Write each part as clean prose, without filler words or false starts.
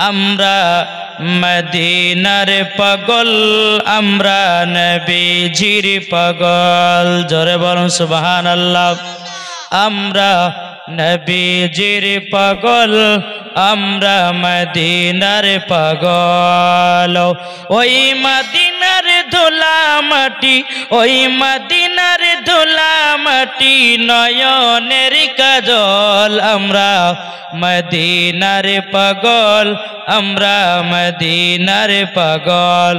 আমরা মদিনার পাগল, আমরা নবীজির পাগল। জোরে বলুন সুবহানাল্লাহ। আমরা নবীজির পাগল, আমরা মদিনার পাগল। ওই মদিনার ধুলা মাটি, ওই মদিনার ধুলা মাটি নয়নের কাজল। আমরা মদিনার পাগল, আমরা মদিনার পাগল,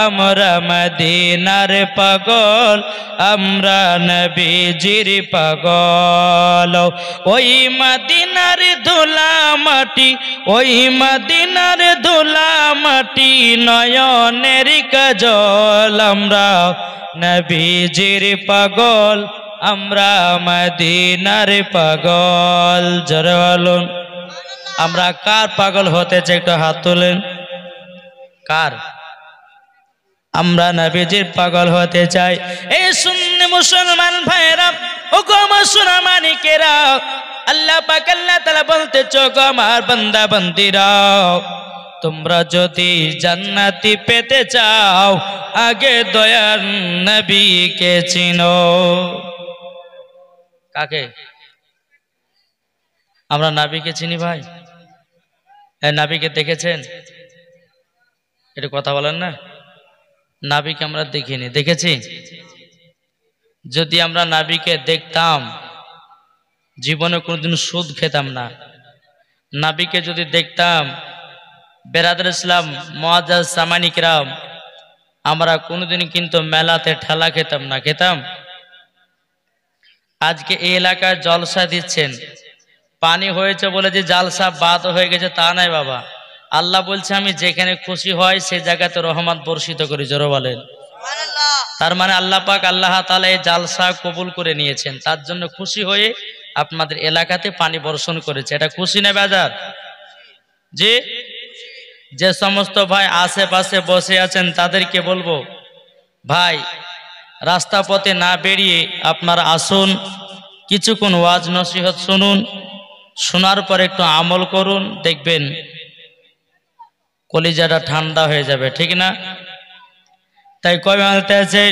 আমরা মদিনার পাগল, আমরা নবীজির পাগল। ওই মদিনার ধুলা মাটি, ওই মদিনার ধুলা মাটি নয়নের কাজল। আমরা নবীজির পাগল, আমরা মদিনার পাগল। জোরে বলুন। আমরা কার পাগল হতে চাই একটু হাত তোলেন। কার? আমরা নবীজির পাগল হতে চাই। এই সুন্নি মুসলমান ভাইরা, ও গো মুসলমান মানিকেরা, আল্লাহ পাক আল্লাহ তাআলা বলতেছো গো আমার বান্দা বান্দিরা, তোমরা যদি জান্নাতি পেতে চাও আগে দয়ার নবীকে চিনো। কাকে? আমরা নবীকে চিনি ভাই। এই নবীকে দেখেছেন? এটা কথা বলেন না। নবীকে আমরা দেখিনি, দেখেছি? যদি আমরা নবীকে দেখতাম জীবনে কোনোদিন সুদ খেতাম না। নবীকে যদি দেখতাম বেরাদর ইসলাম মুআজ্জাজ সামানি কিরাম, আমরা কোনোদিন কিন্তু মেলাতে ঠেলা খেতাম না। খেতাম? আজকে এই এলাকায় জলসা দিচ্ছেন, পানি হয়েছে বলে যে জালসা বাদ হয়ে গেছে তা নাই বাবা। আল্লাহ বলছে আমি যেখানে খুশি হয় সেই জায়গাতে রহমত বর্ষিত করি। জোরে বলেন সুবহানাল্লাহ। তার মানে আল্লাহ পাক আল্লাহ তাআলা এই জালসা কবুল করে নিয়েছেন, তার জন্য খুশি হয়ে আপনাদের এলাকাতে পানি বর্ষণ করেছে। এটা খুশি না বেজার? যে যে সমস্ত ভাই আশেপাশে বসে আছেন তাদেরকে বলবো, ভাই রাস্তা পথে না বেরিয়ে আপনারা আসুন, কিছুক্ষণ ওয়াজ নসিহত শুনুন, শোনার পর একটু আমল করুন, দেখবেন কলিজাটা ঠান্ডা হয়ে যাবে, ঠিক না? তাই কবি বলতে আছে,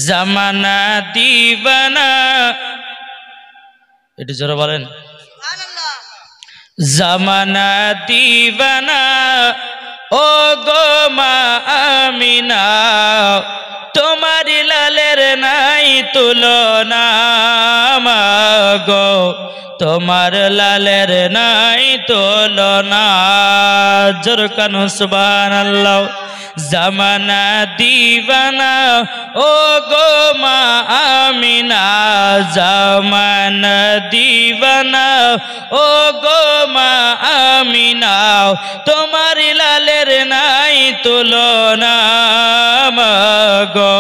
জামানা দিবানা, একটু জোরে বলেন সুবহানাল্লাহ। জামানা দিবানা ও গো মা আমিনা, তোমার লালের নাই তুলনা গো, তোমার লালের নাই তুলনা। জোরে কানো সুবহানাল্লাহ। জামানা দিবানা ও গো মা আমিনা, জামানা দিবানা ও গো মা আমিনা, তোমার লালের নাই তুলনা গো,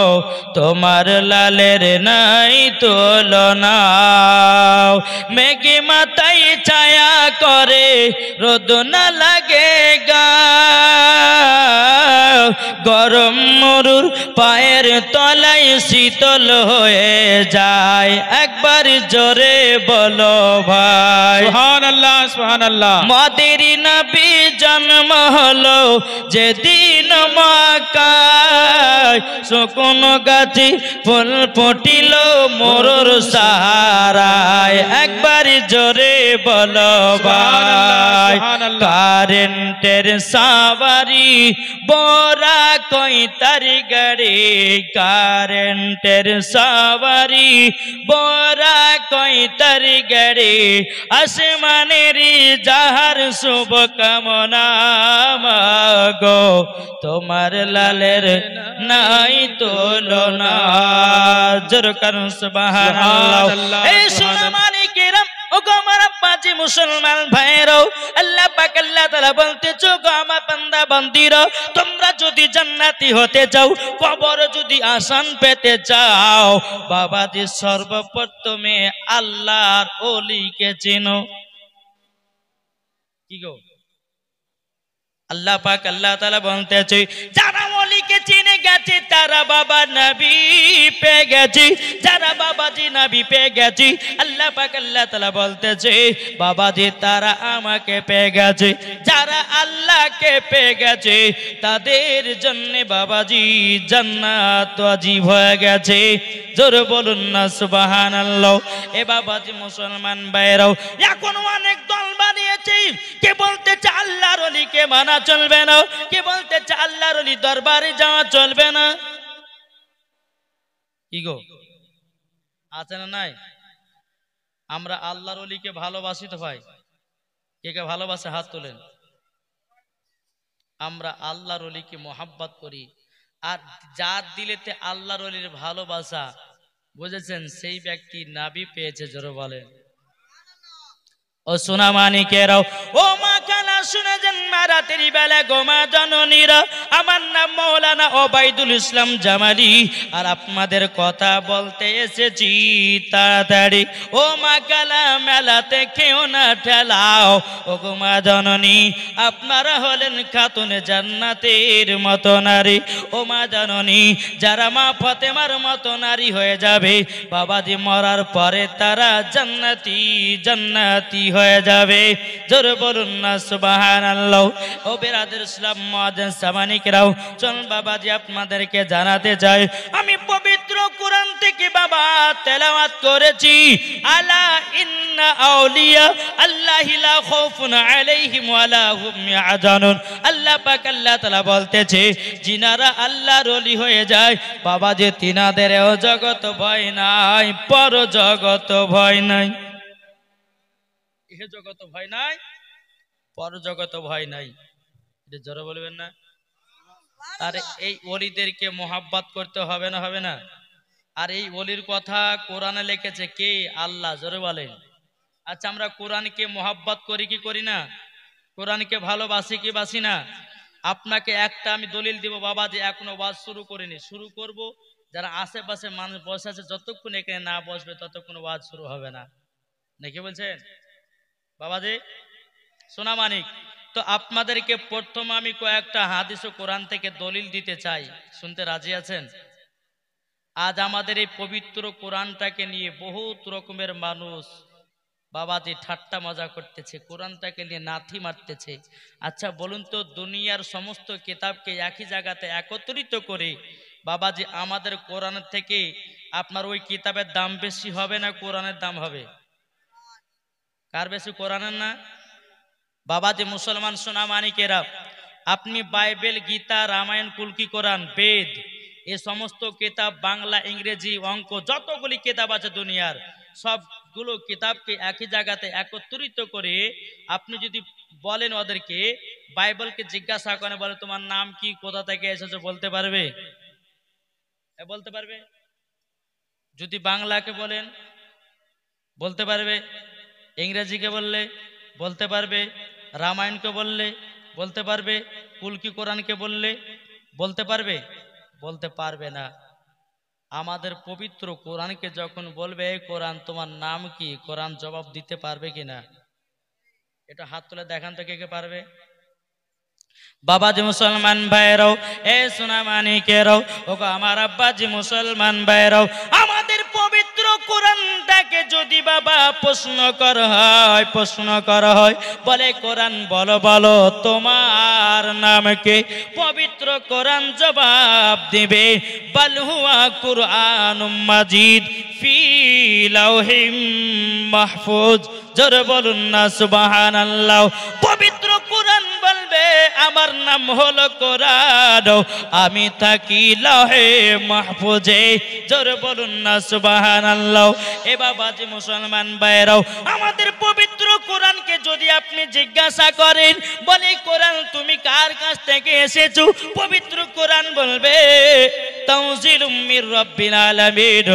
তোমার লালের নাই তুলনা। মেঘে মাথায় ছায়া করে রোদ না লাগে গা, গরম মরুর পায়ের তলায় শীতল হয়ে যায়। একবার জোরে বলো ভাই সুবহানাল্লাহ সুবহানাল্লাহ। মাদের নবী জন্ম হলো যেদিন মক্কায়, শুকন গাছে ফুল ফুটিল মরুর সাহারায়। একবার জোরে বলো ভাই। কারেন্টের সাওয়ারি বড়া কই তার গাড়ি, কারেন্টের সাওয়ারি বড়া কই তার গাড়ি, আসমানের যাহার শুভ কামনা গো, তোমার লালের নাই তুলনা। জোরে কারণ সুবহানাল্লাহ। এই সোনা মালিকেরাম ও গো আমার আব্বাজি মুসলমান ভাইরাও, আল্লাহ পাক আল্লাহ তাআলা বলতেছো গো আমার বান্দা বান্দিরা, তোমরা যদি জান্নাতি হতে চাও, কবর যদি আসান পেতে চাও, বাবাজি সর্বপ্রথমে আল্লাহর ওলিকে চিনো। কি গো? আল্লাহ পাক আল্লাহ তাআলা বলতেছে যারা ওলিকে চিনে গেছে তারা বাবা নবী পেয়ে গেছে, যারা বাবাজি নবী পেয়ে গেছে, আল্লাহ পাক আল্লাহ তাআলা বলতেছে বাবাজি তারা আমাকে পেয়ে গেছে। যারা আল্লাহকে পেয়ে গেছে তাদের জন্য বাবাজি জান্নাত ওয়াজিব হয়ে গেছে। জোরে বলুন না সুবহানাল্লাহ। এ বাবাজি মুসলমান ভাইরাও, এখন অনেক দল বানিয়েছে। কে বলতেছে আল্লাহর ওলিকে মানা চলবে না, কে বলতেছে আল্লাহর ওলি দরবারে যাওয়া চলবে না। কি গো আছে না নাই? আমরা আল্লাহর ওলিকে ভালোবাসি তো ভাই, কে কে ভালোবাসে হাত তোলেন। আমরা আল্লাহর ওলিকে মোহাব্বত করি, আর যার দিলেতে আল্লাহর ওলির ভালোবাসা, বুঝেছেন, সেই ব্যক্তি নাবি পেয়েছে। জোরে বলেন। ও সোনা মানিকেরাও, ও মা কানা শুনে যান, রাতের বেলা গোমা জননীরা, আমার নাম মৌলানা ওবাইদুল ইসলাম জামালি, আর আপনাদের কথা বলতে এসেছি তাড়াতাড়ি। ও মা কালা মেলাতে কেউ না ঠেলাও, ও গোমা জননী আপনারা হলেন খাতুনে জান্নাতের মতো নারী। ও মা জননী, যারা মা ফাতেমার মতো নারী হয়ে যাবে বাবাজি মরার পরে তারা জান্নাতি জান্নাতি হয়ে যাবে। জোরে বলুন না সুবহানাল্লাহ। ও বিরাদর ইসলাম মুআজ্জিন সামানিকরাও, চল বাবাজি আপনাদেরকে জানাতে চাই, আমি পবিত্র কোরআন থেকে বাবা তেলাওয়াত করেছি, আলা ইন্না আউলিয়া আল্লাহি লা খাউফুন আলাইহিম ওয়ালা হুম ইয়াহজানুন। আল্লাহ পাক আল্লাহ তাআলা বলতেছে, যিনারা আল্লাহর ওলি হয়ে যায় বাবাজি তিনাদের ও জগত ভয় নাই, পর জগত ভয় নাই। ইহ জগত ভয় নাই, পর জগত ভয় নাই। এটা জোরে বলবেন না? আর এই ওলিদেরকে মোহাব্বত করতে হবে না, হবে না? আর এই ওলির কথা কোরআনে লিখেছে কে? আল্লাহ। জোরে বলেন। আচ্ছা, আমরা কোরআনকে মোহাব্বত করি কি করি না? কোরআনকে ভালোবাসি কি বাসি না? আপনাকে একটা আমি দলিল দিব বাবা, যে এখনো ওয়াজ শুরু করিনি, শুরু করব। যারা আশেপাশে মানুষ বসে আছে যতক্ষণ এখানে না বসবে ততক্ষণ ওয়াজ শুরু হবে না, নাকি বলছেন বাবাজি সোনা মানিক? তো আপনাদেরকে প্রথম আমি কয়েকটা হাদিস ও কোরআন থেকে দলিল দিতে চাই, শুনতে রাজি আছেন? আজ আমাদের এই পবিত্র কোরআনটাকে নিয়ে বহুত রকমের মানুষ বাবাজি ঠাট্টা মজা করতেছে, কোরআনটাকে নিয়ে নাথি মারতেছে। আচ্ছা বলুন তো, দুনিয়ার সমস্ত কিতাবকে একই জায়গাতে একত্রিত করে বাবাজি আমাদের কোরআনের থেকে আপনার ওই কিতাবের দাম বেশি হবে না কোরআনের দাম হবে? কার বেশি? কোরআনের না? বাবাজি মুসলমান সোনা মানিকেরা, আপনি বাইবেল, গীতা, রামায়ণ, কুলকি কোরআন, বেদ, এ সমস্ত কিতাব বাংলা, ইংরেজি, অঙ্ক, যতগুলি কিতাব আছে দুনিয়ার সবগুলো কিতাবকে একই জায়গাতে একত্রিত করে আপনি যদি বলেন ওদেরকে, বাইবেলকে জিজ্ঞাসা করেন, বলে তোমার নাম কি, কোথা থেকে এসেছো, বলতে পারবে? বলতে পারবে? যদি বাংলাকে বলেন বলতে পারবে, ইংরেজিকে বললে বলতে পারবে, রামায়ণকে বললে বলতে পারবে, কুলকি কোরআনকে বললে বলতে পারবে? বলতে পারবে না। আমাদের পবিত্র কোরআনকে যখন বলবে এই কোরআন তোমার নাম কি, কোরআন জবাব দিতে পারবে কিনা? এটা হাত তুলে দেখান তো কে কে পারবে। বাবাজি মুসলমান ভাইরাও, এ সোনা মানিকেরাও, ও আমার আব্বাজি মুসলমান ভাইরাও, আমাদের পবিত্র কোরআনটাকে যদি বাবা প্রশ্ন করা হয় বলে কোরআন বলো বলো তোমার নাম কে, পবিত্র কোরআন জবাব দিবে বাল হুয়া কুরআনুম মাজিদ ফি লাউহিম মাহফুজ। জোরে বলুন না সুবহানাল্লাহ। পবিত্র কোরআন বলবে আমার নাম হলো কোরআন, আমি থাকি লাহে মাহফুজে। জোরে বলুন না সুবহানাল্লাহ। এ বাবাজি মুসলমান ভাইরাও, আমাদের পবিত্র কোরআনকে যদি আপনি জিজ্ঞাসা করেন, বলে কোরআন তুমি কার কাছ থেকে এসেছো, পবিত্র কোরআন বলবে তানজিলুম মির রাব্বিল আলামিন,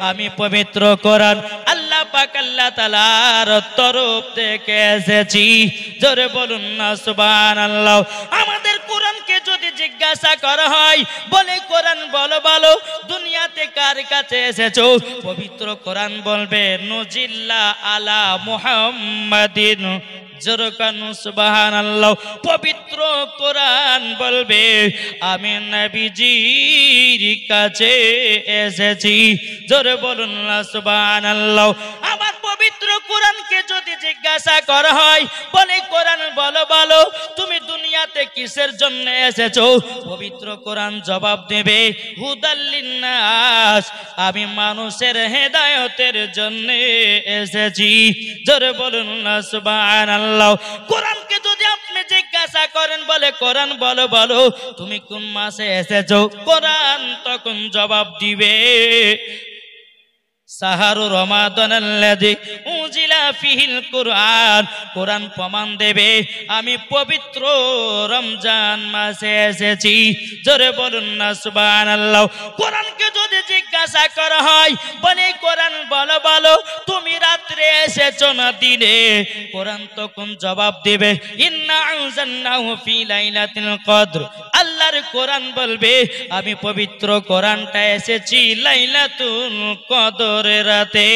আমি পবিত্র কোরআন আল্লাহ পাক আল্লাহ তাআলার তরফ থেকে এসেছি। জোরে বলুন না সুবহানাল্লাহ। আমাদের কোরআনকে যদি জিজ্ঞাসা করা হয়, বলে কোরআন বলো বলো দুনিয়াতে কার কাছে এসেছো, পবিত্র কোরআন বলবে নুজিল্লা আলা মুহাম্মাদিন। জোরে কানু সুবহানাল্লাহ। পবিত্র কোরআন বলবে আমি নবীজির কাছে এসেছি। জোরে বলুন না সুবহানাল্লাহ। আমার পবিত্র কোরআনকে যদি জিজ্ঞাসা করা হয়, বলে কোরআন বলো বলো তুমি দুনিয়াতে কিসের জন্য এসেছো? পবিত্র কোরআন জবাব দেবে হুদাল লিন্নাস, আমি মানুষের হেদায়েতের জন্য এসেছি। জোরে বলুন না সুবহানাল্লাহ। কোরআনকে যদি আপনি জিজ্ঞাসা করেন, বলে কোরআন বলো বলো তুমি কোন মাসে এসেছো, কোরআন তখন জবাব দিবে সাহারু রমাদানাল্লাযী উনজিলা ফিহিল কুরআন। কোরআন প্রমাণ দেবে আমি পবিত্র রমজান মাসে এসেছি। জোরে বলুন না সুবহানাল্লাহ। কোরআনকে যদি জিজ্ঞাসা করা হয়, বলে কোরআন বলো বলো তুমি রাত্রে এসেছো না দিনে, কোরআন তখন জবাব দেবে ইন্না আনজালনাহু ফি লাইলাতিল কদর। আল্লাহর কোরআন বলবে আমি পবিত্র কোরআনটা এসেছি লাইলাতুল কদরের রাতে।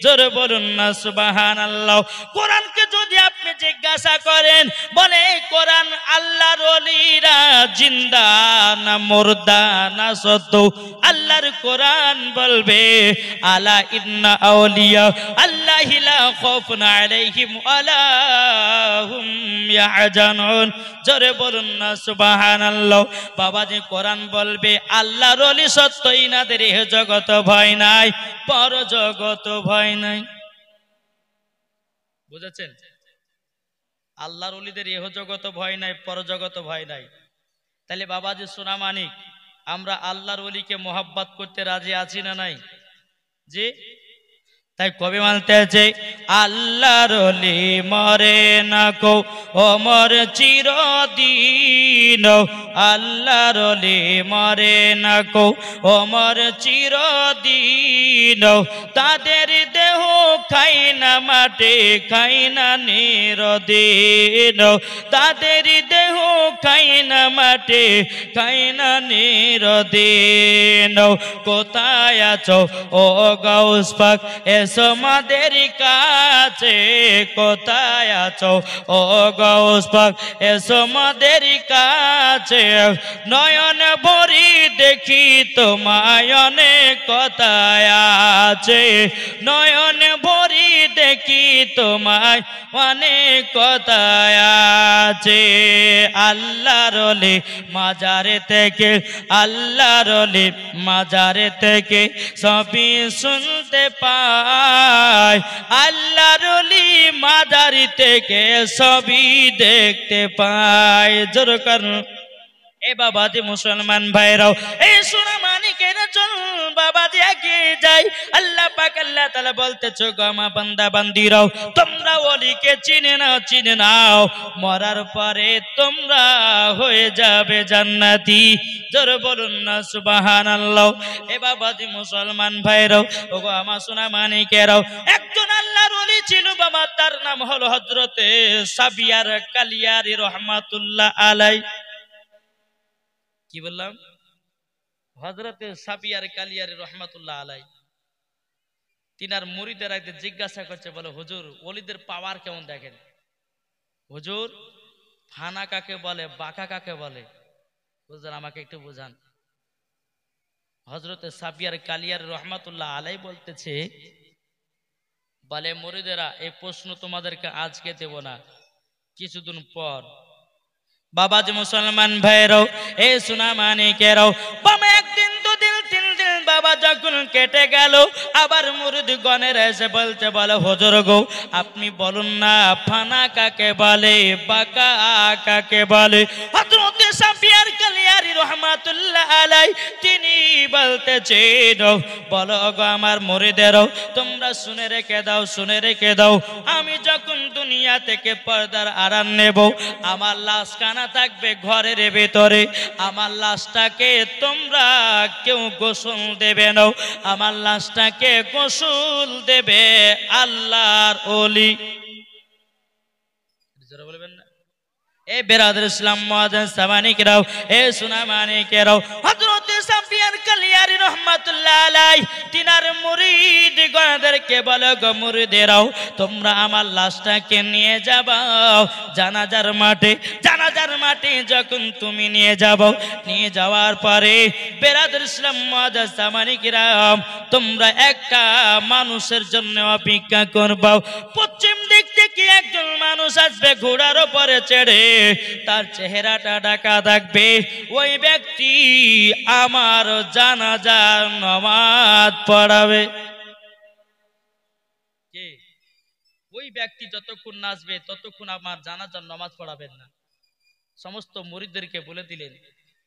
জোরে বলুন না সুবহানাল্লাহ। কোরআনকে যদি আপনি জিজ্ঞাসা করেন, বলে কোরআন আল্লাহর ওলিরা জিন্দা না মুর্দা না সত্য, আল্লাহর কোরআন বলবে আলা ইন্না আউলিয়া আল্লাহি লা খাউফুন আলাইহিম ওয়ালা হুম ইয়াহজানুন। জোরে বলুন না সুবহানাল্লাহ। বাবাজি কোরআন বলবে আল্লাহর ওলি সত্য, ইনাদের এহ জগত ভয় নাই, পর জগত ভয় নাই। বুঝেছেন? আল্লাহর ওলিদের এহ জগত ভয় নাই, পর জগত ভয় নাই। তাহলে বাবাজি সোনা মানিক, আমরা আল্লাহর ওলিকে মোহাব্বত করতে রাজি আছি না নাই? জি। তাই কবি মানতেছে আল্লাহর ওলি মরে না কো ওমর চিরদিন, আল্লাহর ওলি মরে না কো ওমর চিরদিন, তাদের দেহ খাই না মাঠে খাই না নিরদিন, তাদের দেহ খাই না মাঠে খাই না নিরদিন। কোথায় আছো ও গাউস পাক এসো মাদের কাছে, কোথায় আছো ও গাউস পাক এসো মাদের কাছে, নয়ন ভরি দেখি তোমায় অনেক কোথায় আছে, নয়ন ভরি দেখি তোমায় অনেক কোথায় আছে। আল্লাহর ওলি মাজারে থেকে, আল্লাহর ওলি মাজারে থেকে সবই শুনতে পায়, আল্লাহর ওলি মাজারি থেকে সবই দেখতে পায়। জোর করুন এ বাবাজি মুসলমান ভাইরাও, এই সোনা মানিকেরা চল বাবাজি এগিয়ে যাই। আল্লাহ পাক আল্লাহ তাআলা বলতেছো গো আমার বান্দা বান্দিরাও, তোমরা ওলিকে চিনে নাও, চিনে নাও, মরার পরে তোমরা হয়ে যাবে জান্নাতি। জোর বলুন না সুবহানাল্লাহ। এ বাবাজি মুসলমান ভাইরাও, ওগো আমার সোনা মানিকেরাও, একজন আল্লাহর ওলি ছিল বাবা, তার নাম হলো হযরতে সাবিয়ার কালিয়ারি রহমাতুল্লাহ আলাই। কি বললাম? হযরতে সাবিয়ার কালিয়ারি রহমাতুল্লাহ আলাই। তিনার মুরিদেরা একদিন জিজ্ঞাসা করছে, বলে হুজুর ওলিদের পাওয়ার কেমন দেখেন? হুজুর ফানা কাকে বলে, বাঁকা কাকে বলে? হুজুর আমাকে একটু বুঝান। হযরতে সাবিয়ার কালিয়ারি রহমাতুল্লাহ আলাই বলতেছে, বলে মুরিদেরা এই প্রশ্ন তোমাদেরকে আজকে দেব না, কিছুদিন পর। বাবাজি মুসলমান ভাইরাও, এ সোনা মানিকেরাও, বাবা একদিন দুদিন তিন দিন বাবা যখন কেটে গেল, আবার মুরিদ গণের এসে বলতে, বলে হুজুর গো আপনি বলুন না ফানা কাকে বলে, বাঁকা কাকে বলে? হযরতে সাবিয়ার কালিয়ারি রহমাতুল্লাহ আলাই তিনি বলতেছেন, বলো গো আমার মুরিদেরও, তোমরা শুনে রেখে দাও, শুনে রেখে দাও, আমি যখন দুনিয়া থেকে পর্দার আড়াল নেব, আমার লাশ কানা থাকবে ঘরের ভেতরে, আমার লাশটাকে তোমরা কেউ গোসল দেবে না, আমার লাশটাকে গোসল দেবে আল্লাহর ওলি। জোরে বলবেন না? এ বেরাদর ইসলাম মুআজ্জিন সামানিকেরাও, এ সোনা মানিকেরাও, হযরতে সাবিয়ার কালিয়ারি রহমাতুল্লাহ আলাই তিনার মুরিদ গণদেরকে বলে, গো মুরিদেরাও তোমরা আমার লাশটাকে নিয়ে যাবাও জানাজার মাঠে। জানাজার মাঠে যখন তুমি নিয়ে যাবো, নিয়ে যাওয়ার পরে বেরাদর ইসলাম মুআজ্জাজ সামানী কিরাম, তোমরা একটা মানুষের জন্য অপেক্ষা করবাও। পশ্চিম দিক থেকে একজন মানুষ আসবে ঘোড়ার উপরে চেড়ে, তার চেহারাটা ঢাকা থাকবে। ওই ব্যক্তি আমার জানাজার নামাজ পড়াবে। কে? ওই ব্যক্তি যতক্ষণ নাচবে ততক্ষণ আমার জানাজার নামাজ পড়াবেন না। সমস্ত মুরিদদেরকে বলে দিলেন।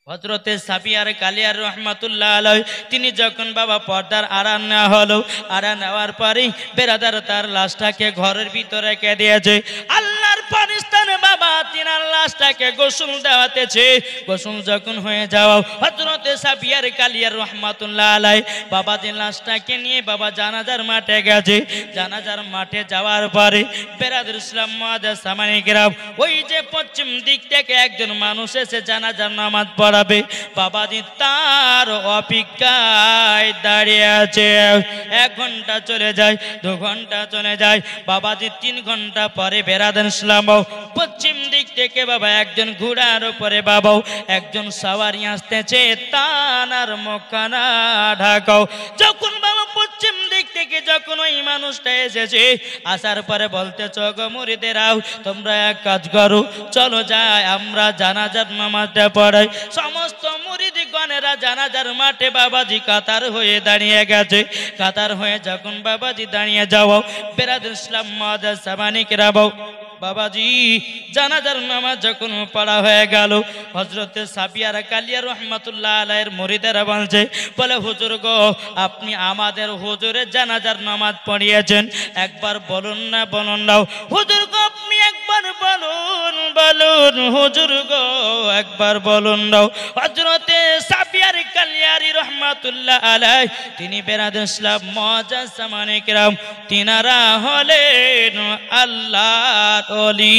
হযরতে সাবিয়ার কালিয়ার রহমাতুল্লাহ আলাইহি তিনি যখন বাবা পর্দার আড়াল নেওয়া হলো, আড়াল নেওয়ার পরে বেরাদার তার লাশটাকে ঘরের ভিতরে রেখে দিয়েছে। আল্লাহর পানিস্তানে বাবা তিনার লাশটাকে গোসল দেওয়াতেছে। গোসল যখন হয়ে যাওয়া হযরতে সাবিয়ার কালিয়ার রহমাতুল্লাহ আলাইহি বাবা দিন লাশটাকে নিয়ে বাবা জানাজার মাঠে গেছে। জানাজার মাঠে যাওয়ার পরে বেরাদর ইসলাম মুআজ্জাজ সামানী কিরাম, ওই যে পশ্চিম দিক থেকে একজন মানুষ এসে জানাজার নামাজ পড়াবে, বাবাজি তার অপেক্ষায় দাঁড়িয়ে আছে। 1 ঘন্টা চলে যায়, 2 ঘন্টা চলে যায়, বাবাজি 3 ঘন্টা পরে বেরাদর ইসলাম পশ্চিম দিক থেকে বাবা একজন ঘোড়ার উপরে বাবাও একজন সাওয়ারি আসতেছে, তানার মুখখানা ঢাকাও। যখন বাবা পশ্চিম দিক থেকে যখন ওই মানুষটা এসেছে, আসার পরে বলতেছ, গো মুরিদেরাও তোমরা এক কাজ করো, চলো যাই আমরা জানাজার নামাজটা পড়াই। সমস্ত মুরিদগণেরা জানাজার মাঠে বাবাজি কাতার হয়ে দাঁড়িয়ে গেছে। কাতার হয়ে যখন বাবাজি দাঁড়িয়ে যাও, বেরাদর ইসলাম মুআজ্জাজ সামানী কিরাম, বাবাজি জানাজার নামাজ যখন পড়া হয়ে গেল, হযরতে সাবিয়ার কালিয়া রহমাতুল্লাহ আলাইহির মুরিদেরা বলছে, বলে হুজুর গো আপনি আমাদের হুজুরের জানাজার নামাজ পড়িয়েছেন, একবার বলুন না, বলুন নাও হুজুর গো, আপনি একবার বলুন, বলুন হুজুর গো একবার বলুন নাও। হযরতে সাবিয়ার কালিয়ারি রহমাতুল্লাহ আলাইহি তিনি বেরাদর ইসলাম মুআজ্জাজ সামানী কিরাম, তিনারা হলেন আল্লাহর ওলি।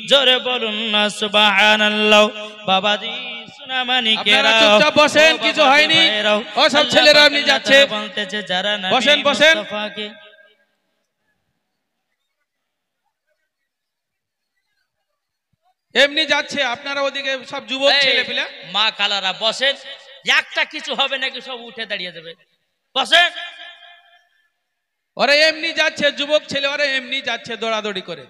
জোরে বলুন না সুবহানাল্লাহ। বাবাজি সুনামানি আপনারা চুপচাপ বসেন, কিছু হয়নি। ও সব ছেলেরা এমনি যাচ্ছে, বলতেছে যারা বসেন বসেন। মুস্তাফাকে এমনি যাচ্ছে, আপনারা ওদিকে সব যুবক ছেলে পেলে মা খালারা বসেন, একটা কিছু হবে নাকি সব উঠে দাঁড়িয়ে যাবে, বসেন। ওরা এমনি যাচ্ছে, যুবক ছেলে ওরা এমনি যাচ্ছে দৌড়াদৌড়ি করে।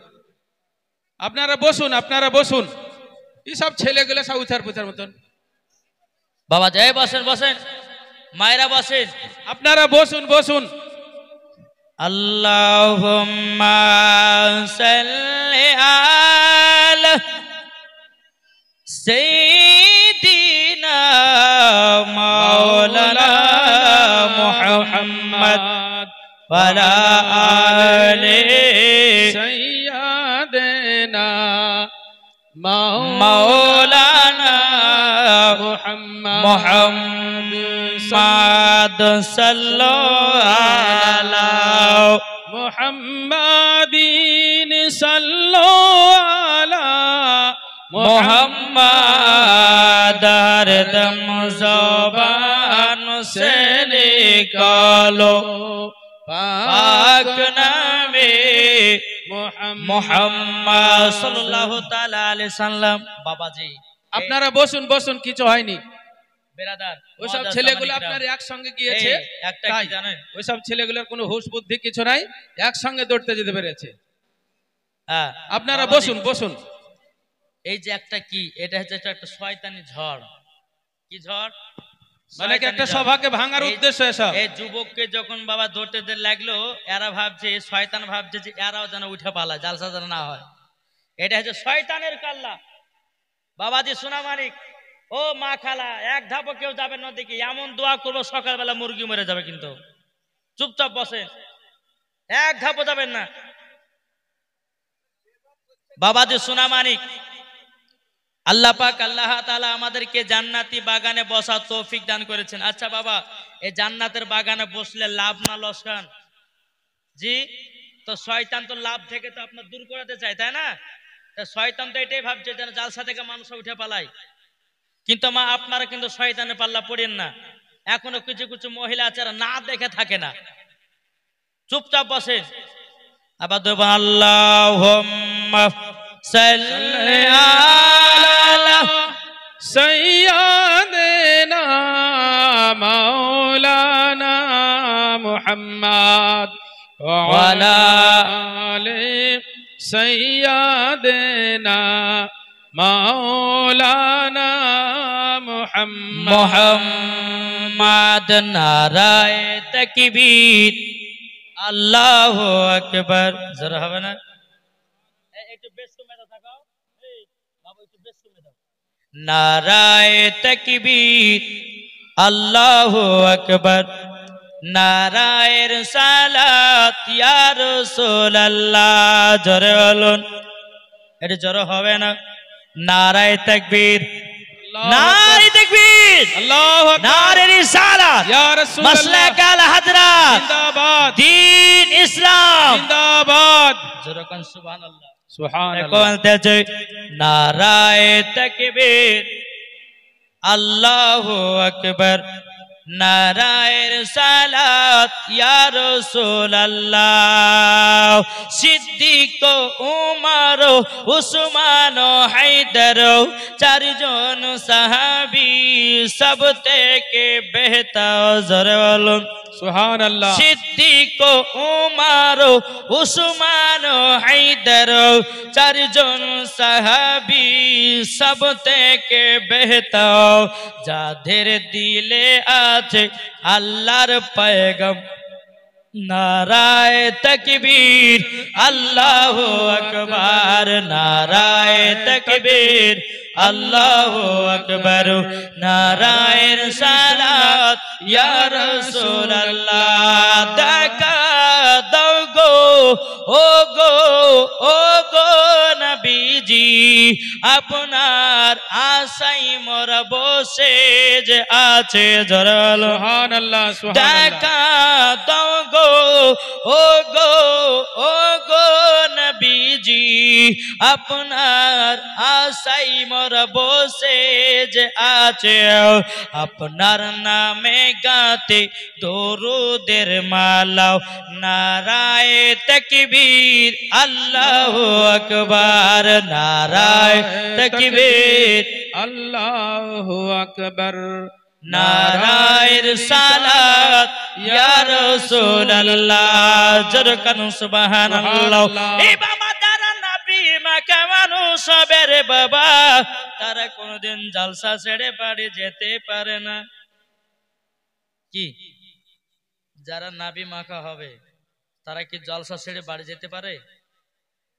আপনারা বসুন, আপনারা বসুন। এইসব ছেলেগুলো সব উচার পুচার মতন। বাবা যাই বসেন, বসেন মায়েরা বসেন, আপনারা বসুন বসুন। আল্লাহুম্মা সাল্লি আলা সাইয়্যিদিনা মাওলানা মুহাম্মদ ওয়া আলা আলি সাইয়্যিদিনা মাওলানা মুহাম্মদ সাল্লাল্লাহু আলা মুহাম্মাদিন সাল্লাল্লাহু আলা মুহাম্মদ হরদম জবান সে নিকালো পাক নামে মুহাম্মদ সাল্লাল্লাহু তাআলা আলাইহি সাল্লাম। বাবাজি আপনারা বসুন বসুন, কিছু হয়নি। বেরাদার ওইসব ছেলেগুলো আপনার একসঙ্গে গিয়েছে, একটা কি জানেন, ওইসব ছেলেগুলোর কোনো হুঁশ বুদ্ধি কিছু নাই, একসঙ্গে দৌড়তে যেতে পেরেছে। আপনারা বসুন বসুন। এই যে একটা কি, এটা হচ্ছে একটা শয়তানি ঝড়। কি ঝড়? মানে একটা সভাকে ভাঙার উদ্দেশ্য এসব। এই যুবককে যখন বাবা ধরতে লাগলো, এরা ভাবছে, শয়তান ভাবছে যে এরাও যেন উঠে পালায়, জালসা যেন না হয়। এটা হচ্ছে শয়তানের কাল্লা। বাবাজি সোনামানিক, ও মা খালা, এক ধাপও কেউ যাবে না দেখি, এমন দোয়া করবো সকালবেলা মুরগি মরে যাবে। কিন্তু চুপচাপ বসেন, এক ধাপও যাবেন না। বাবাজি সোনামানিক, আল্লাহ পাক আল্লাহ তাআলা আমাদেরকে জান্নাতি বাগানে বসার তৌফিক দান করেছেন। আচ্ছা বাবা, এই জান্নাতের বাগানে বসলে লাভ না লোকসান? জি, তো শয়তান তো লাভ থেকে তো আপনার দূর করাতে চায়, তাই না? শয়তান তো এটাই ভাবছে যেন জালসা থেকে মানুষ উঠে পালায়। কিন্তু মা আপনারা কিন্তু শয়তানের পাল্লা পড়েন না। এখনো কিছু কিছু মহিলা আছে না দেখে থাকে না, চুপচাপ বসেন। আবার দেবেন আল্লাহুম্মা সাল্লি আলা সাইয়্যিদিনা মাওলানা মুহাম্মদ ওয়া আলা আলি সাইয়্যিদিনা মাওলানা মুহাম্মদ। নারায়ে তাকবীর, আল্লাহু আকবার। জোরে হবে না? একটু বেশ কমে দাও, এই বাবু একটু বেশ কমে দাও। নারায়ে তাকবীর, আল্লাহু আকবার। নারায়ে রিসালাত ইয়া রাসূলুল্লাহ। জোরে বলুন, এটা জোরে হবে না? নারায়ে তাকবীর, নারে তাকবীর, আল্লাহু আকবার, নারে রিসালাত ইয়া রাসূলুল্লাহ, মাসলাক আল হযরত, জিন্দাবাদ, দ্বীন ইসলাম জিন্দাবাদ। যেরকম সুবহানাল্লাহ সুবহানাল্লাহ। বলতেছে নারায়ে তাকবীর, আল্লাহু আকবার। নারায়ে রিসালাত ইয়া রাসূলুল্লাহ। সিদ্দিক, উমর, উসমান, হায়দার, চারজন সাহাবী সব থেকে বেহতর। জোরে বলুন সুবহানাল্লাহ। সিদ্দিক, উমর, উসমান, হায়দার, চারজন সাহাবী সব থেকে বেহতর। যাদের দিলে আছে আল্লাহর পয়গম। নারায়ে তাকবীর, আল্লাহু আকবার। নারায়ে তাকবীর, আল্লাহু আকবার। নারায়ে রিসালাত ইয়া রাসূলুল্লাহ। দেখা দাও গো ও গো ও গো নবীজি, আপনার আশাই মোরা বসে যে আছে। জোরে বলুন সুবহানাল্লাহ, সুবহানাল্লাহ। দেখা দাও গো ও গো ও গো নবীজি, আপনার আশাই মোরা বসে যে আছে। আপনার নামে গাতে দরুদের মালাও। নারায়ে তাকবীর, আল্লাহু আকবার। নারায়ে তাকবীর, আল্লাহু আকবার। নারায়ে রিসালাত ইয়া রাসূলুল্লাহ। জরকান সুবহানাল্লাহ। এই বাবা যারা নবী মাকে মানুষ হবে রে বাবা, তারা কোনোদিন জলসা ছেড়ে বাড়ি যেতে পারে না। কি যারা নবী মাখা হবে তারা কি জলসা ছেড়ে বাড়ি যেতে পারে?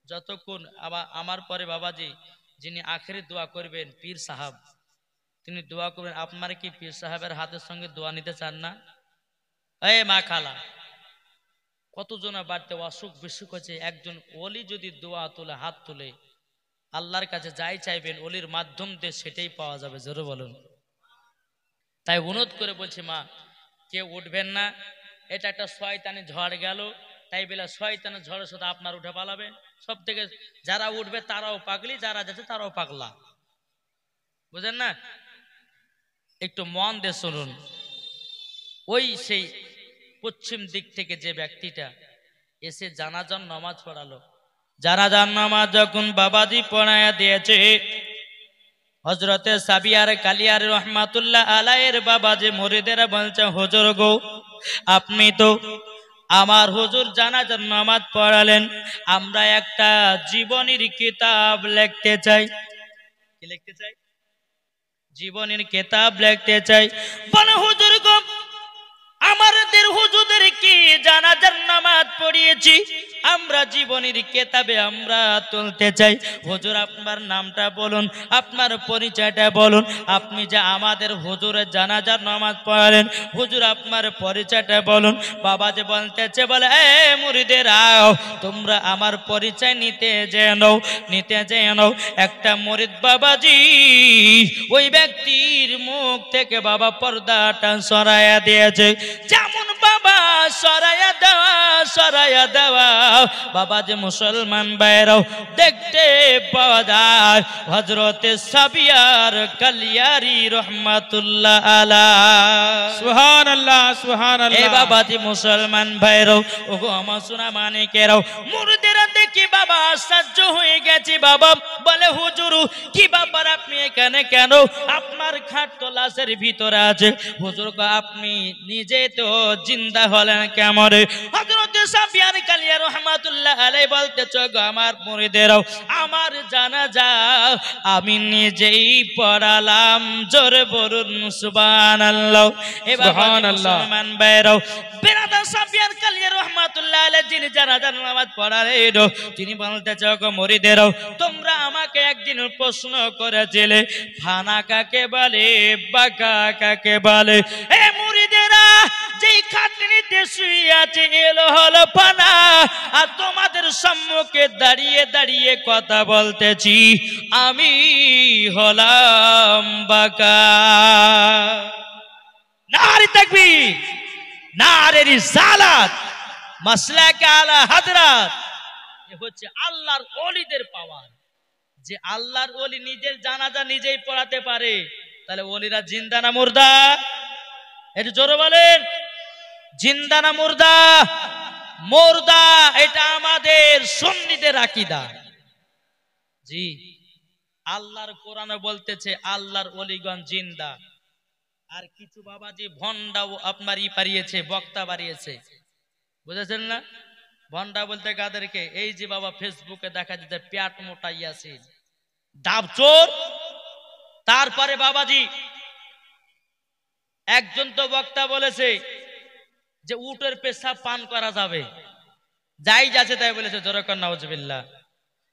যতক্ষণ আবার আমার পরে বাবাজি যিনি আখেরি দোয়া করবেন, পীর সাহেব, তিনি দোয়া করবেন। আপনারা কি পীর সাহেবের হাতের সঙ্গে দোয়া নিতে চান না? এই মা খালা, কতজনা বাড়িতে অসুখ বিসুখ হচ্ছে, একজন ওলি যদি দোয়া তুলে, হাত তুলে আল্লাহর কাছে যাই চাইবেন ওলির মাধ্যম দিয়ে সেটাই পাওয়া যাবে। জোরে বলুন। তাই অনুরোধ করে বলছি মা, কেউ উঠবেন না। এটা একটা শয়তানি ঝড় গেল, তাই বেলা শয়তানের ঝড়ের সাথে আপনার উঠে পালাবেন। সব থেকে যারা উঠবে তারাও পাগলি, যারা যাচ্ছে তারাও পাগলা। বুঝেন না? একটু মন দিয়ে শুনুন। ওই সেই পশ্চিম দিক থেকে যে ব্যক্তিটা এসে জানাজার নামাজ পড়ালো, জানাজার নামাজ যখন বাবাজি পড়ায়া দিয়েছে, হযরতে সাবিয়ার কালিয়ার রহমাতুল্লাহ আলাইহির বাবাজি মুরিদেরা বলছে, হুজুর গো, আপনি তো আমার হুজুর জানাজার নামাজ পড়ালেন, আমরা একটা জীবনীর কিতাব লিখতে চাই। কি লিখতে চাই? জীবনের কিতাব লিখতে চাই। বলে হুজুর গো, আমাদের হুজুরদের কি জানাজার নামাজ পড়িয়েছি, আমরা জীবনের কিতাবে আমরা তুলতে চাই। হুজুর আপনার নামটা বলুন, আপনার পরিচয়টা বলুন। আপনি যে আমাদের হুজুরের জানাজার নামাজ পড়ালেন, হুজুর আপনার পরিচয়টা বলুন। বাবা যে বলতেছে, বলে এ মুরিদেরা, তোমরা আমার পরিচয় নিতে যেও, নিতে যেও। একটা মুরিদ বাবাজি ওই ব্যক্তির মুখ থেকে বাবা পর্দাটা সরাইয়া দিয়েছে। যেমন বাবা সরাইয়া দেওয়ার সরাইয়া দেওয়া। বাবা যে মুসলমান ভাইরাও দেখতে পাওয়া যায় হযরতে সাবিয়ার কালিয়ারি রহমাতুল্লাহ আলাইহি। সুবহানাল্লাহ সুবহানাল্লাহ। এ বাবা যে মুসলমান ভাইরাও ওগো আমার সোনা মানিকেরাও মুরিদেরা দেখি বাবা আশ্চর্য হয়ে গেছে। বাবা বলে হুজুর কি ব্যাপার আপনি এখানে কেন? আপনার খাট তো লাশের ভিতরে আছে। হুজুর আপনি নিজে তো জিন্দা হলেন কেমন? হযরত সাফিয়ার কালিয়া রাহমাতুল্লাহ আলাইহি বলতেছে গো আমার মুরিদেরাও আমার জানাজা আমি নিজেই পড়ালাম। জোরে বলুন সুবহানাল্লাহ। এ বাবা মুসলমান ভাইরাও বেরাদার সাফিয়ার কালিয়া রাহমাতুল্লাহ আলাইহি যিনি জানাজার নামাজ পড়ালেন তিনি বলতেছে গো মুরিদেরাও তোমরা আমাকে একদিন প্রশ্ন করেছিলে ফানা কাকে বলে বাঁকা কাকে বলে। এ মুরিদেরা যেই খাটনিতে শুয়ে আছে এলো হলো ফানা আর তোমাদের সম্মুখে দাঁড়িয়ে দাঁড়িয়ে কথা বলতেছি আমি হলাম বাঁকা। নারে তাকবীর নারে রিসালাত মাসলাকে আলা হযরত। এ হচ্ছে আল্লাহর ওলিদের পাওয়ার। যে আল্লাহর ওলি নিজের জানাজা নিজেই পড়াতে পারে তাহলে ওলিরা জিন্দা না মুর্দা? একটু জোরে বলেন জিন্দা না মুর্দা? মুর্দা। এটা আমাদের সুন্নিদের আকীদা। জি আল্লাহর কোরআনে বলতেছে আল্লাহর ওলিগণ জিন্দা। আর কিছু বাবাজি ভন্ডাও আপনার পারিয়েছে বক্তা বাড়িয়েছে বুঝেছেন না? ভন্ডা বলতে কাদেরকে? এই যে বাবা ফেসবুকে দেখা যাচ্ছে পেট মোটা ইয়াসিন ডাব চোর। তারপরে বাবাজি একজন তো বক্তা বলেছে যে উটের পেশাব পান করা যাবে, যাই যাচ্ছে তাই বলেছে জোরে কর নাউজুবিল্লাহ।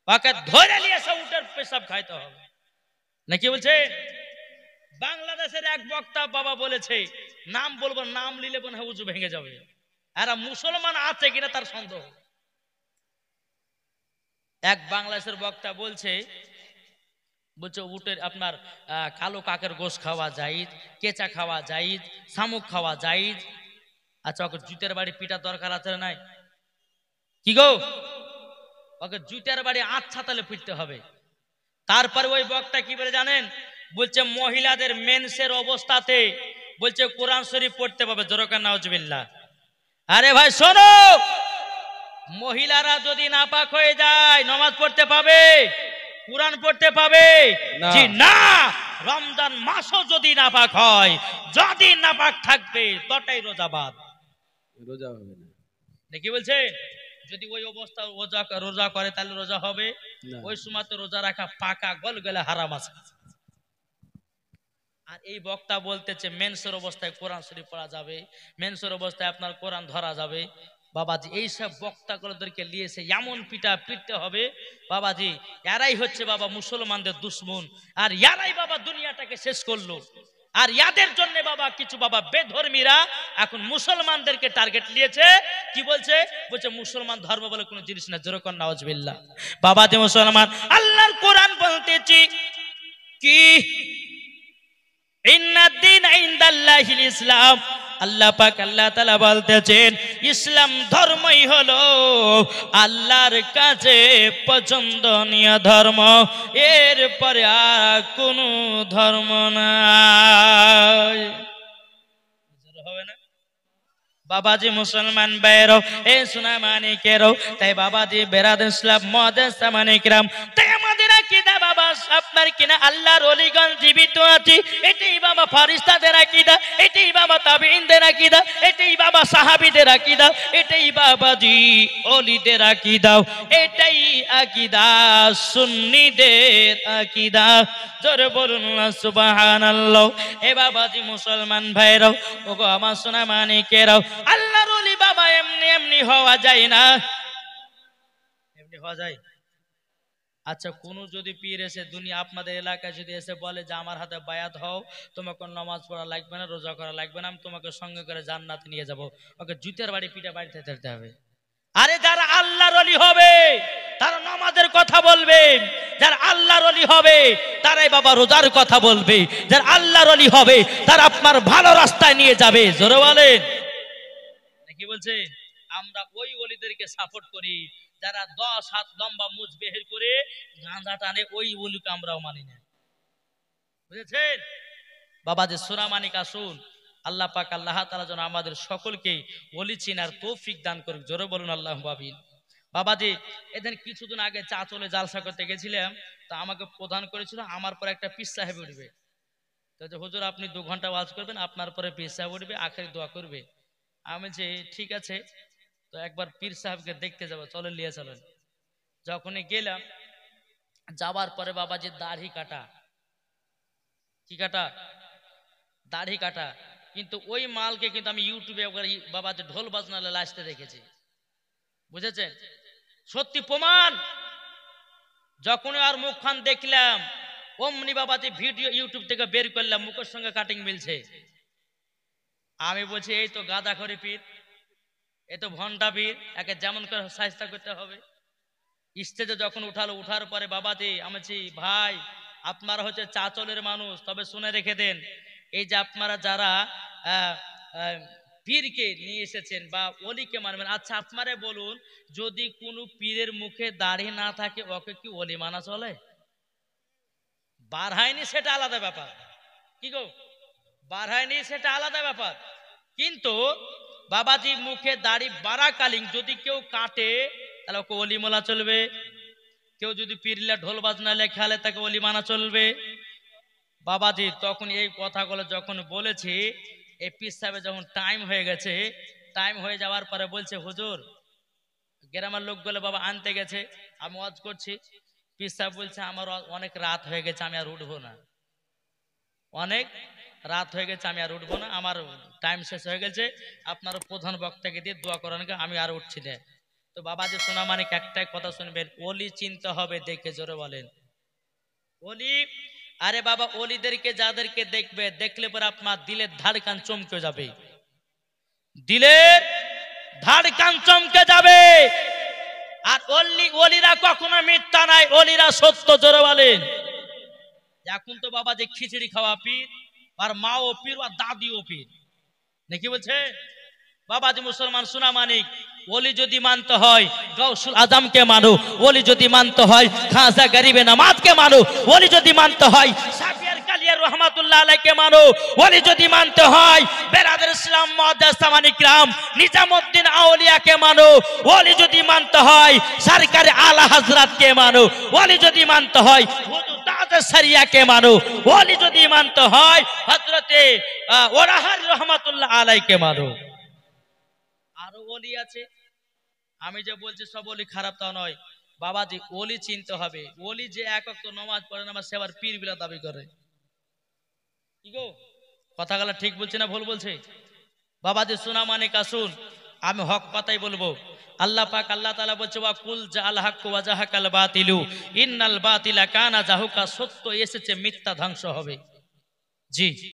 ওকে ধরে নিয়ে এসে উটের পেশাব খাইতে হবে নাকি বলছে? বাংলাদেশের এক বক্তা বাবা বলেছে নাম বলবো, নাম নিলে মনে হয় উজু ভেঙে যাবে। এরা মুসলমান আছে কিনা তার সন্দেহ। এক বাংলাদেশের বক্তা বলছে উটের আপনার কালো কাকের গোশ খাওয়া জায়েজ, কেঁচা খাওয়া জায়েজ, শামুক খাওয়া জায়েজ। আচ্ছা ওকে জুতের বাড়ি পিটা দরকার আছে না নাই? কি গো ওকে জুতের বাড়ি আচ্ছা তাহলে পিটতে হবে। তারপরে ওই বক্তা কি বলে জানেন? বলছে মহিলাদের মেন্সের অবস্থাতে বলছে কোরআন শরীফ পড়তে পাবে। জোরে কর নাউজুবিল্লাহ। আরে ভাই শোনো, মহিলারা যদি নাপাক হয়ে যায় নামাজ পড়তে পাবে? কোরআন পড়তে পাবে? জি না। রমজান মাসও যদি নাপাক হয়, যদি নাপাক থাকবে তটাই রোজা বাদ, রোজা হবে না। দেখি বলছে যদি ওই অবস্থা রোজা করে তাহলে রোজা হবে। ওই সময় তো রোজা রাখা পাকা গল গেলে হারাম আছে। আর এই বক্তা বলতেছে মেন্সের অবস্থায় কোরআন শরীফ পড়া যাবে, মেন্সের অবস্থায় আপনার কোরআন ধরা যাবে। বাবাজি এইসব বক্তাগুলোদেরকে নিয়েছে এমন পিটা পিটতে হবে বাবাজি। এরাই হচ্ছে বাবা মুসলমানদের দুশ্মন, আর এরাই বাবা দুনিয়াটাকে শেষ করলো। আর ইয়াদের জন্য বাবা কিছু বাবা বেধর্মীরা এখন মুসলমানদেরকে টার্গেট নিয়েছে। কি বলছে? বলছে মুসলমান ধর্ম বলে কোনো জিনিস না। জোরে কর নাউজুবিল্লাহ। বাবা যে মুসলমান আল্লাহর কোরআন বলতেছি কি ইন্নাদ-দীন ইনদাল্লাহিল ইসলাম। আল্লাহ পাক আল্লাহ তাআলা বলতেছেন ইসলাম ধর্মই হলো আল্লাহর কাছে পছন্দনীয় ধর্ম, এরপরে আর কোনো ধর্ম নাই। হবে না বাবাজি মুসলমান ভাইরাও এ সোনা মানিকেরও? তাই বাবাজি বেরাদার ইসলাম মুআদ্দাস মানিকরাম, তাই আমাদের আকীদা বাবা আপনার কিনা আল্লাহর ওলিগণ জীবিত আছে। এটাই বাবা ফেরেশতাদের আকীদা, এটাই বাবা তাবিঈনদের আকীদা, এটাই বাবা সাহাবীদের আকীদা, এটাই বাবাজি ওলিদের আকীদা, এটাই আকীদা সুন্নিদের আকীদা। জোরে বলুন না সুবহানাল্লাহ। এ বাবাজি মুসলমান ভাইরাও ওগো আমার সোনা মানিকেরাও, আল্লাহর ওলি বাবা এমনি এমনি হওয়া যায় না। এমনি হওয়া যায়? আচ্ছা কোন যদি পীর এসে দুনিয়া আপনাদের এলাকায় যদি এসে বলে যে আমার হাতে বায়াত হও, তোমাকে নামাজ পড়া লাগবে না, রোজা করা লাগবে না, আমি তোমাকে সঙ্গে করে জান্নাতে নিয়ে যাব, ওকে জুতের বাড়ি পিঠা বাড়িতে ধরতে হবে। আরে যারা আল্লাহর ওলি হবে তারা নামাজের কথা বলবে, যারা আল্লাহর ওলি হবে তারাই বাবা রোজার কথা বলবে, যারা আল্লাহর ওলি হবে তারা আপনার ভালো রাস্তায় নিয়ে যাবে। জোরে বলেন কি বলছে? আমরা ওই ওলিদেরকে সাপোর্ট করি যারা 10 হাত লম্বা মুজ বের করে গাঁজা টানে, ওই ওলিকে আমরাও মানি না। বুঝেছেন বাবাজি? সোনামানিক আসুন, আল্লাহ পাক আল্লাহ তাআলা যেন আমাদের সকলকে ওলি চিনার তৌফিক দান করুক। জোরে বলুন আল্লাহু আমিন। বাবাজি এদিন কিছুদিন আগে চাচলে জালসা করতে গেছিলাম, তা আমাকে প্রদান করেছিল আমার পরে একটা পীর সাহেব উঠবে। তো যে হুজুর আপনি 2 ঘন্টা ওয়াজ করবেন, আপনার পরে পীর সাহেব উঠবে, আখেরি দোয়া করবে। আমি যে ঠিক আছে, তো একবার পীর সাহেবকে দেখতে যাবো, চলে নিয়ে চলেন। যখনই গেলাম, যাবার পরে বাবাজি দাড়ি কাটা, কি কাটা? দাড়ি কাটা। কিন্তু ওই মালকে কিন্তু আমি ইউটিউবে বাবাজি ঢোল বাজনা লাস্টে দেখেছি। বুঝেছেন? সত্যি প্রমাণ। যখন আর মুখখান দেখলাম, অমনি বাবাজি ভিডিও ইউটিউব থেকে বের করলাম, মুখের সঙ্গে কাটিং মিলছে। আমি বলছি এই তো গাঁজাখড়ি পীর, এ তো ভন্ডা পীর, একে যেমন করে সাজদা করতে হবে। স্টেজে যখন উঠালো, উঠার পরে বাবাজি আমি বলছি ভাই আপনারা হচ্ছে চাচলের মানুষ, তবে শুনে রেখে দেন, এই যে আপনারা যারা পীরকে নিয়ে এসেছেন বা ওলিকে মানবেন, আচ্ছা আপনারা বলুন, যদি কোনো পীরের মুখে দাড়ি না থাকে ওকে কি ওলি মানা চলে? বার হয়নি সেটা আলাদা ব্যাপার, কি গো, বার হয়নি সেটা আলাদা ব্যাপার। কিন্তু বাবাজি মুখে দাড়ি বারাকালীন যদি কেউ কাটে, তাহলে ওকে ওলি মানা চলবে। কেউ যদি পীরলা ঢোল বাজনা লেখালে তাকে ওলি মানা চলবে। বাবাজি তখন এই কথাগুলো যখন বলেছি, এই পীর সাহেবের যখন টাইম হয়ে গেছে, টাইম হয়ে যাওয়ার পরে বলছে হুজুর, গ্রামের লোকগুলো বাবা আনতে গেছে, আমি ওয়াজ করছি। পীর সাহেব বলছে আমার অনেক রাত হয়ে গেছে, আমি আর উঠবো না, অনেক রাত হয়ে গেছে, আমি আর উঠবো না, আমার টাইম শেষ হয়ে গেছে, আপনার প্রধান বক্তাকে দিয়ে দোয়া করান, আমি আর উঠছি না। তো বাবাজি সোনামানিক একটাই কথা শুনবেন, ওলি চিনতে হবে দেখে। জোরে বলেন ওলি। আরে বাবা ওলিদেরকে যাদেরকে দেখবে, দেখলে পরে আপনার দিলের ধাড়কান চমকে যাবে, দিলের ধাড়কান চমকে যাবে। আর ওলিরা কখনো মিথ্যা নাই, ওলিরা সত্য। জোরে বলেন। এখন তো বাবা যে খিচুড়ি খাওয়া পীর, আর মাও পীর আর দাদিও পীর, নাকি বলছে বাবাজি? মুসলমান সোনামানিক, ওলি যদি মানতে হয় গাউসুল আজমকে মানো, ওলি যদি মানতে হয় খাজা গরিবে নামাজকে মানো, ওলি যদি মানতে হয় সাফিয়ার কালিয়া রহমাতুল্লাহ আলাইহিকে মানো, ওলি যদি মানতে হয় বেরাদার ইসলাম মুআদ্দাস সামানি کرام নিজামউদ্দিন আউলিয়াকে মানো, ওলি যদি মানতে হয় সরকার আলা হযরতকে মানো, ওলি যদি মানতে হয় হুজুর তাজ শরিয়াকে মানো, ওলি যদি মানতে হয় হযরতে ওরাহারি রহমাতুল্লাহ আলাইহিকে মানো। আরো ওলি আছে, আমি যে বলছি সব ওলি খারাপ তা নয় বাবাজি, ওলি চিনতে হবে। ওলি যে এক ওয়াক্ত নামাজ পড়ে না, আমার সে আবার পীর বিলা দাবি করে, কি গো, কথাগুলো ঠিক বলছে না ভুল বলছে? বাবাজি সোনামানিক আসুন, আমি হক কথাই বলবো। আল্লাহ পাক আল্লাহ তাআলা বলছে ওয়া কুল জাআল হাক্কু ওয়া জাহাকাল বাতিলু ইন্নাল বাতিলা কানা জাহুকা, সত্য এসেছে মিথ্যা ধ্বংস হবে। জি।